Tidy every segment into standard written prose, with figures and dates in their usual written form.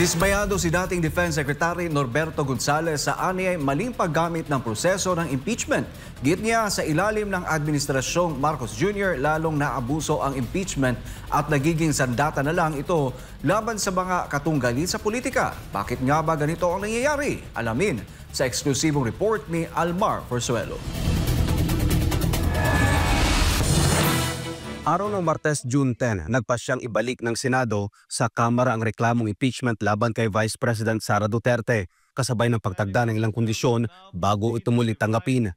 Dismayado si dating Defense Secretary Norberto Gonzales sa anyay maling paggamit ng proseso ng impeachment. Git niya sa ilalim ng Administrasyong Marcos Jr. lalong naabuso ang impeachment at nagiging sandata na lang ito laban sa mga katunggali sa politika. Bakit nga ba ganito ang nangyayari? Alamin sa eksklusibong report ni Almar Forzuelo. Araw ng Martes, June 10, nagpasyang ibalik ng Senado sa Kamara ang reklamong impeachment laban kay Vice President Sara Duterte, kasabay ng pagtagda ng ilang kondisyon bago ito muling tanggapin.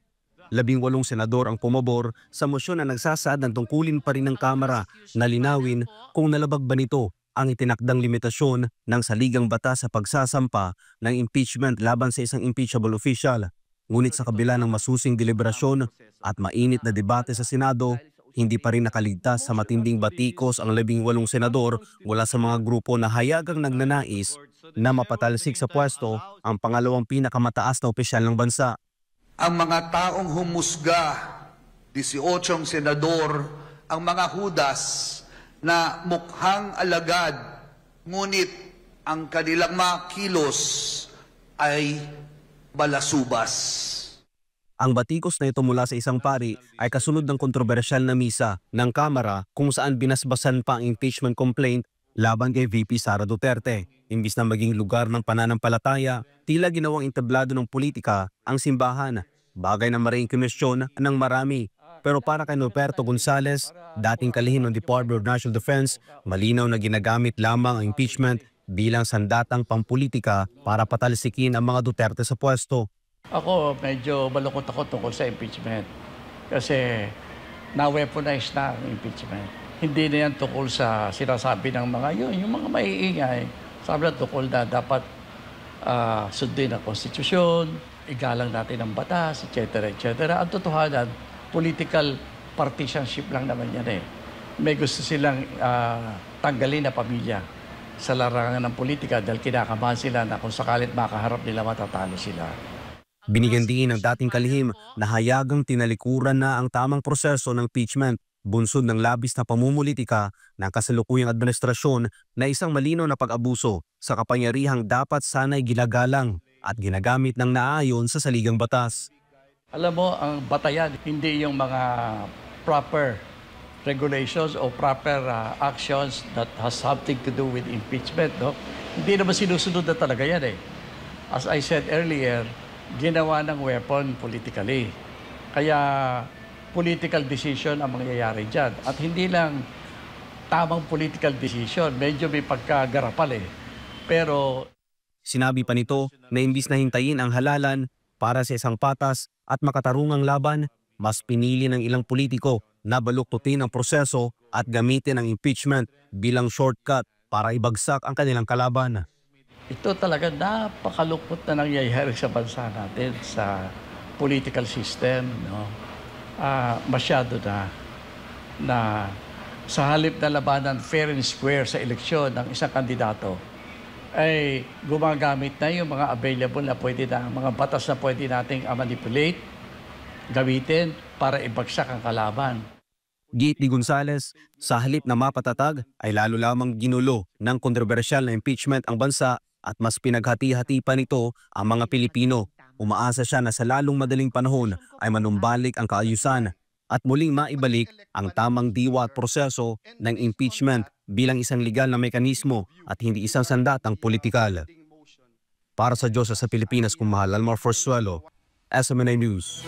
18 senador ang pumabor sa mosyon na nagsasaad ng tungkulin pa rin ng Kamara na linawin kung nalabag ba nito ang itinakdang limitasyon ng saligang batas sa pagsasampa ng impeachment laban sa isang impeachable official. Ngunit sa kabila ng masusing deliberasyon at mainit na debate sa Senado, hindi pa rin nakaligtas sa matinding batikos ang 18 senador mula sa mga grupo na hayagang nagnanais na mapatalsik sa pwesto ang pangalawang pinakamataas na opisyal ng bansa. Ang mga taong humusga, 18 senador, ang mga hudas na mukhang alagad, ngunit ang kanilang mga kilos ay balasubas. Ang batikos na ito mula sa isang pari ay kasunod ng kontrobersyal na misa ng Kamara kung saan binasbasan pa ang impeachment complaint laban kay VP Sara Duterte. Imbis na maging lugar ng pananampalataya, tila ginawang entablado ng politika ang simbahan, bagay na maring komisyon ng marami. Pero para kay Norberto Gonzales, dating kalihim ng Department of National Defense, malinaw na ginagamit lamang ang impeachment bilang sandatang pampolitika para patalsikin ang mga Duterte sa pwesto. Ako, medyo malungkot ako tungkol sa impeachment kasi na-weaponize na ang impeachment. Hindi na yan tungkol sa sinasabi ng mga yung mga maiingay. Sabi na tungkol na dapat sundin ang konstitusyon, igalang natin ang batas, etc. etc. Ang totohanan, political partisanship lang naman yan eh. May gusto silang tanggalin na pamilya sa larangan ng politika dahil kinakabahan sila na kung sakalit makaharap nila matatalo sila. Binigyan din ng dating kalihim na hayagang tinalikuran na ang tamang proseso ng impeachment, bunsod ng labis na pamumulitika ng kasalukuyang administrasyon na isang malinaw na pag-abuso sa kapangyarihang dapat sana'y ginagalang at ginagamit ng naaayon sa saligang batas. Alam mo, ang batayan, hindi yung mga proper regulations o proper actions that has something to do with impeachment. No? Hindi naman sinusunod na talaga yan eh. As I said earlier, ginawa ng weapon politically. Kaya political decision ang mangyayari dyan. At hindi lang tamang political decision, medyo may pagkagarapal eh. Pero sinabi pa nito na imbis na hintayin ang halalan para sa isang patas at makatarungang laban, mas pinili ng ilang politiko na baluktutin ang proseso at gamitin ang impeachment bilang shortcut para ibagsak ang kanilang kalaban. Ito talaga napakalungkot na nangyayari sa bansa natin, sa political system. No? Masyado na sa halip na labanan fair and square sa eleksyon ng isang kandidato, ay gumagamit na yung mga available na pwede na, mga batas na pwede nating manipulate, gamitin para ibagsak ang kalaban. Git ni Gonzales, sa halip na mapatatag ay lalo lamang ginulo ng kontrobersyal na impeachment ang bansa at mas pinaghati-hati pa nito ang mga Pilipino. Umaasa siya na sa lalong madaling panahon ay manumbalik ang kaayusan at muling maibalik ang tamang diwa at proseso ng impeachment bilang isang legal na mekanismo at hindi isang sandatang politikal. Para sa Diyos sa Pilipinas, kung mahal, Almar Forzuelo, SMNA News.